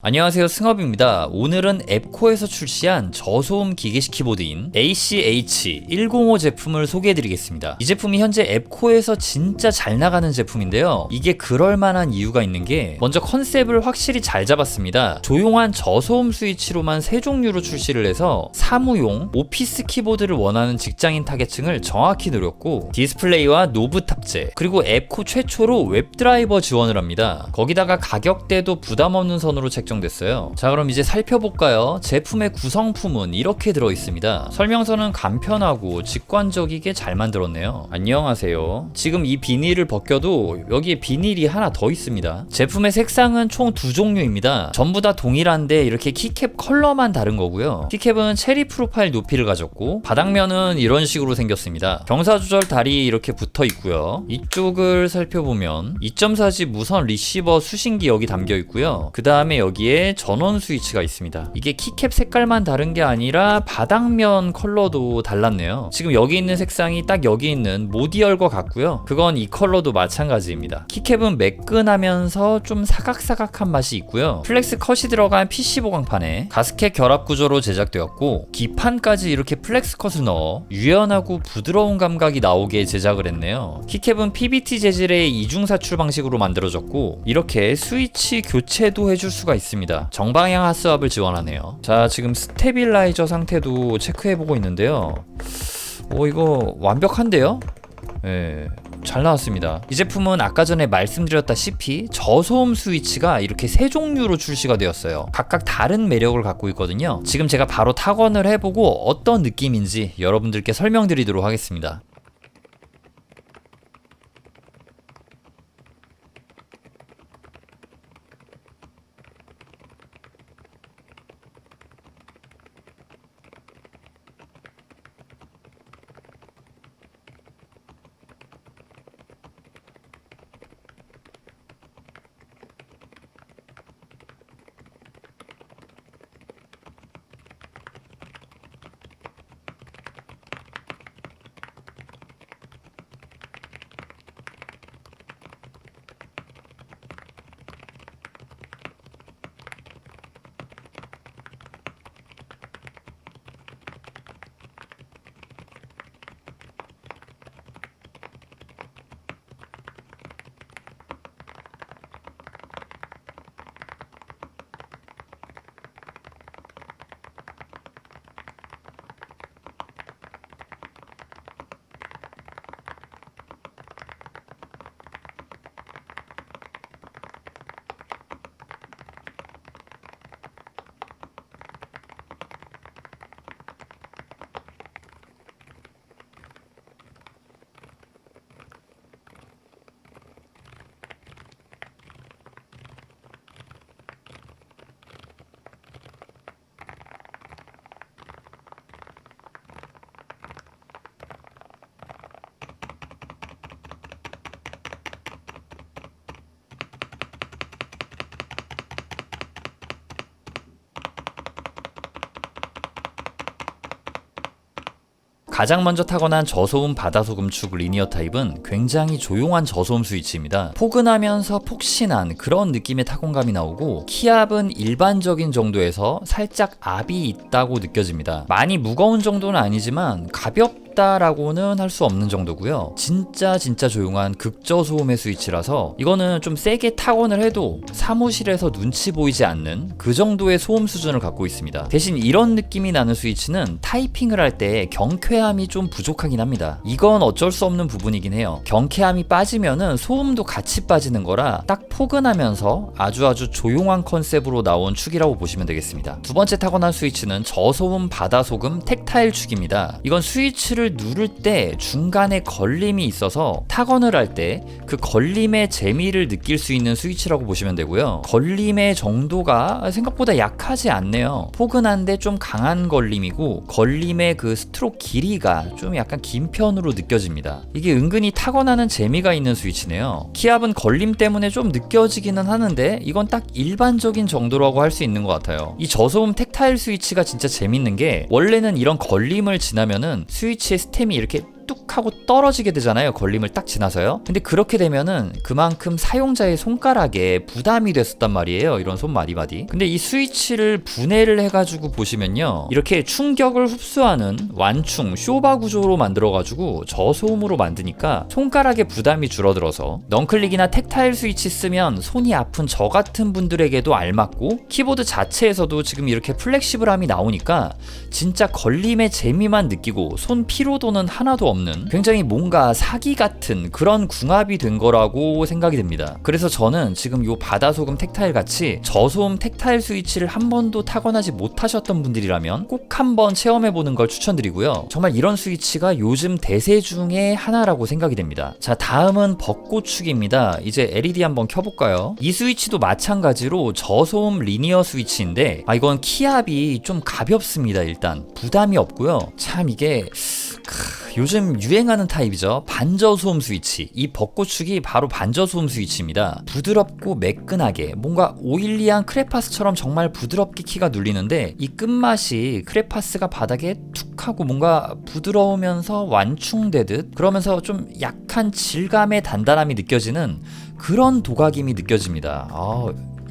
안녕하세요, 승업입니다. 오늘은 앱코에서 출시한 저소음 기계식 키보드인 ACH105 제품을 소개해드리겠습니다. 이 제품이 현재 앱코에서 진짜 잘 나가는 제품인데요. 이게 그럴만한 이유가 있는 게 먼저 컨셉을 확실히 잘 잡았습니다. 조용한 저소음 스위치로만 세 종류로 출시를 해서 사무용, 오피스 키보드를 원하는 직장인 타겟층을 정확히 노렸고 디스플레이와 노브 탑재, 그리고 앱코 최초로 웹드라이버 지원을 합니다. 거기다가 가격대도 부담없는 선으로 됐어요. 자, 그럼 이제 살펴볼까요? 제품의 구성품은 이렇게 들어있습니다. 설명서는 간편하고 직관적이게 잘 만들었네요. 안녕하세요. 지금 이 비닐을 벗겨도 여기에 비닐이 하나 더 있습니다. 제품의 색상은 총 두 종류입니다. 전부 다 동일한데 이렇게 키캡 컬러만 다른 거고요. 키캡은 체리 프로파일 높이를 가졌고 바닥면은 이런 식으로 생겼습니다. 경사 조절 달이 이렇게 붙어 있고요. 이쪽을 살펴보면 2.4G 무선 리시버 수신기 여기 담겨 있고요. 그 다음에 여기에 전원 스위치가 있습니다. 이게 키캡 색깔만 다른 게 아니라 바닥면 컬러도 달랐네요. 지금 여기 있는 색상이 딱 여기 있는 모디얼과 같고요. 그건 이 컬러도 마찬가지입니다. 키캡은 매끈하면서 좀 사각사각한 맛이 있고요. 플렉스 컷이 들어간 PC 보강판에 가스켓 결합 구조로 제작되었고 기판까지 이렇게 플렉스 컷을 넣어 유연하고 부드러운 감각이 나오게 제작을 했네요. 키캡은 PBT 재질의 이중사출 방식으로 만들어졌고 이렇게 스위치 교체도 해줄 수가 있습니다. 정방향 하스압을 지원하네요. 자, 지금 스테빌라이저 상태도 체크해보고 있는데요. 이거 완벽한데요? 네, 잘 나왔습니다. 이 제품은 아까 전에 말씀드렸다시피 저소음 스위치가 이렇게 세 종류로 출시가 되었어요. 각각 다른 매력을 갖고 있거든요. 지금 제가 바로 타건을 해보고 어떤 느낌인지 여러분들께 설명드리도록 하겠습니다. 가장 먼저 타건한 저소음 바다소금축 리니어 타입은 굉장히 조용한 저소음 스위치입니다. 포근하면서 폭신한 그런 느낌의 타건감이 나오고 키압은 일반적인 정도에서 살짝 압이 있다고 느껴집니다. 많이 무거운 정도는 아니지만 가볍다라고는 할 수 없는 정도고요. 진짜 조용한 극저소음의 스위치라서 이거는 좀 세게 타건을 해도 사무실에서 눈치 보이지 않는 그 정도의 소음 수준을 갖고 있습니다. 대신 이런 느낌이 나는 스위치는 타이핑을 할 때 경쾌함이 좀 부족하긴 합니다. 이건 어쩔 수 없는 부분이긴 해요. 경쾌함이 빠지면은 소음도 같이 빠지는 거라 딱 포근하면서 아주 조용한 컨셉으로 나온 축이라고 보시면 되겠습니다. 두 번째 타건한 스위치는 저소음 바다소금 텍타일 축입니다. 이건 스위치를 누를 때 중간에 걸림이 있어서 타건을 할 때 그 걸림의 재미를 느낄 수 있는 스위치라고 보시면 되고요. 걸림의 정도가 생각보다 약하지 않네요. 포근한데 좀 강한 걸림이고 걸림의 그 스트로크 길이가 좀 약간 긴 편으로 느껴집니다. 이게 은근히 타건하는 재미가 있는 스위치네요. 키압은 걸림 때문에 좀 느껴지기는 하는데 이건 딱 일반적인 정도라고 할 수 있는 것 같아요. 이 저소음 텍타일 스위치가 진짜 재밌는 게 원래는 이런 걸림을 지나면은 스위치의 스템이 이렇게 뚝 하고 떨어지게 되잖아요. 걸림을 딱 지나서요. 근데 그렇게 되면은 그만큼 사용자의 손가락에 부담이 됐었단 말이에요. 이런 손 마디마디. 근데 이 스위치를 분해를 해가지고 보시면요, 이렇게 충격을 흡수하는 완충 쇼바 구조로 만들어가지고 저소음으로 만드니까 손가락에 부담이 줄어들어서 넌클릭이나 텍타일 스위치 쓰면 손이 아픈 저 같은 분들에게도 알맞고, 키보드 자체에서도 지금 이렇게 플렉시블함이 나오니까 진짜 걸림의 재미만 느끼고 손 피로도는 하나도 없는 굉장히 뭔가 사기 같은 그런 궁합이 된 거라고 생각이 됩니다. 그래서 저는 지금 요 바다소금 텍타일 같이 저소음 텍타일 스위치를 한 번도 타건하지 못하셨던 분들이라면 꼭 한번 체험해보는 걸 추천드리고요. 정말 이런 스위치가 요즘 대세 중에 하나라고 생각이 됩니다. 자, 다음은 벚꽃축입니다. 이제 LED 한번 켜볼까요? 이 스위치도 마찬가지로 저소음 리니어 스위치인데, 이건 키압이 좀 가볍습니다. 일단 부담이 없고요. 참 이게 요즘 유행하는 타입이죠. 반저소음 스위치. 이 벚꽃축이 바로 반저소음 스위치입니다. 부드럽고 매끈하게 뭔가 오일리한 크레파스처럼 정말 부드럽게 키가 눌리는데, 이 끝맛이 크레파스가 바닥에 툭 하고 뭔가 부드러우면서 완충되듯, 그러면서 좀 약한 질감의 단단함이 느껴지는 그런 도각임이 느껴집니다.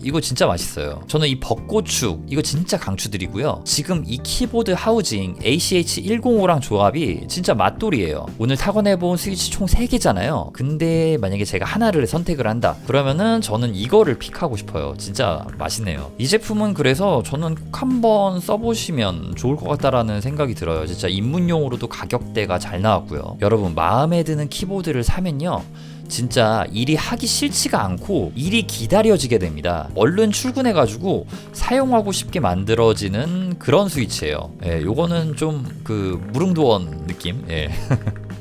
이거 진짜 맛있어요. 저는 이 벚꽃축 이거 진짜 강추드리고요. 지금 이 키보드 하우징 ACH105랑 조합이 진짜 맛돌이에요. 오늘 타건해본 스위치 총 3개잖아요. 근데 만약에 제가 하나를 선택을 한다 그러면은 저는 이거를 픽하고 싶어요. 진짜 맛있네요. 이 제품은 그래서 저는 꼭 한번 써보시면 좋을 것 같다라는 생각이 들어요. 진짜 입문용으로도 가격대가 잘 나왔고요. 여러분, 마음에 드는 키보드를 사면요, 진짜 일이 하기 싫지가 않고 일이 기다려지게 됩니다. 얼른 출근해가지고 사용하고 싶게 만들어지는 그런 스위치예요. 요거는 좀 무릉도원 느낌.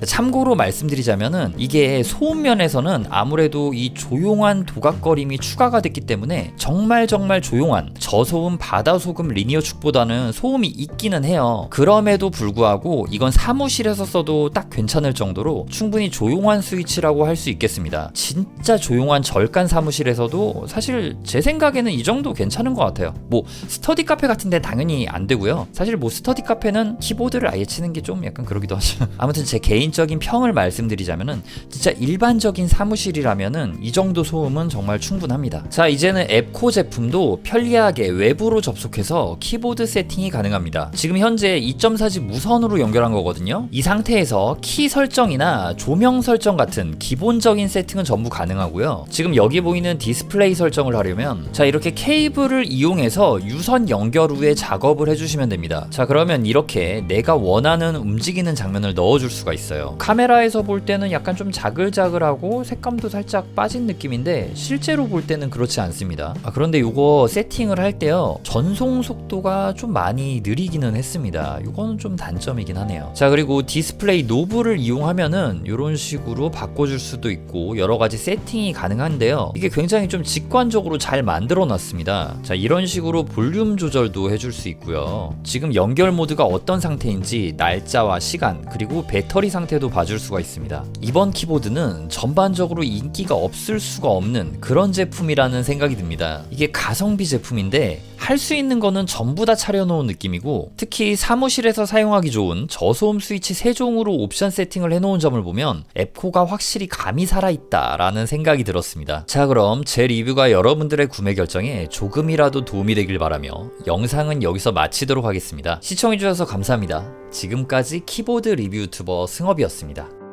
참고로 말씀드리자면은 이게 소음 면에서는 아무래도 이 조용한 도각거림이 추가가 됐기 때문에 정말 조용한 저소음 바다소금 리니어 축보다는 소음이 있기는 해요. 그럼에도 불구하고 이건 사무실에서 써도 딱 괜찮을 정도로 충분히 조용한 스위치라고 할 수 있겠습니다. 진짜 조용한 절간 사무실에서도 사실 제 생각에는 이 정도 괜찮은 것 같아요. 뭐 스터디 카페 같은 데 당연히 안 되고요. 사실 뭐 스터디 카페는 키보드를 아예 치는 게 좀 약간 그러기도 하죠. 아무튼 제 개인적인 평을 말씀드리자면은 진짜 일반적인 사무실이라면은 이 정도 소음은 정말 충분합니다. 자, 이제는 앱코 제품도 편리하게 외부로 접속해서 키보드 세팅이 가능합니다. 지금 현재 2.4G 무선으로 연결한 거거든요. 이 상태에서 키 설정이나 조명 설정 같은 기본적인 세팅은 전부 가능하고요. 지금 여기 보이는 디스플레이 설정을 하려면 자, 이렇게 케이블을 이용해서 유선 연결 후에 작업을 해주시면 됩니다. 자, 그러면 이렇게 내가 원하는 움직이는 장면을 넣어줄 수가 있어요. 카메라에서 볼 때는 약간 좀 자글자글하고 색감도 살짝 빠진 느낌인데 실제로 볼 때는 그렇지 않습니다. 그런데 이거 세팅을 할 때요, 전송 속도가 좀 많이 느리기는 했습니다. 이거는 좀 단점이긴 하네요. 자, 그리고 디스플레이 노브를 이용하면은 이런 식으로 바꿔줄 수도 있고 여러 가지 세팅이 가능한데요, 이게 굉장히 좀 직관적으로 잘 만들어 놨습니다. 자, 이런 식으로 볼륨 조절도 해줄 수 있고요. 지금 연결 모드가 어떤 상태인지 날짜와 시간 그리고 배터리 상태도 봐줄 수가 있습니다. 이번 키보드는 전반적으로 인기가 없을 수가 없는 그런 제품이라는 생각이 듭니다. 이게 가성비 제품인데 할 수 있는 거는 전부 다 차려놓은 느낌이고, 특히 사무실에서 사용하기 좋은 저소음 스위치 3종으로 옵션 세팅을 해놓은 점을 보면 앱코가 확실히 감이 살아있다 라는 생각이 들었습니다. 자, 그럼 제 리뷰가 여러분들의 구매 결정에 조금이라도 도움이 되길 바라며 영상은 여기서 마치도록 하겠습니다. 시청해주셔서 감사합니다. 지금까지 키보드 리뷰 유튜버 승업이었습니다.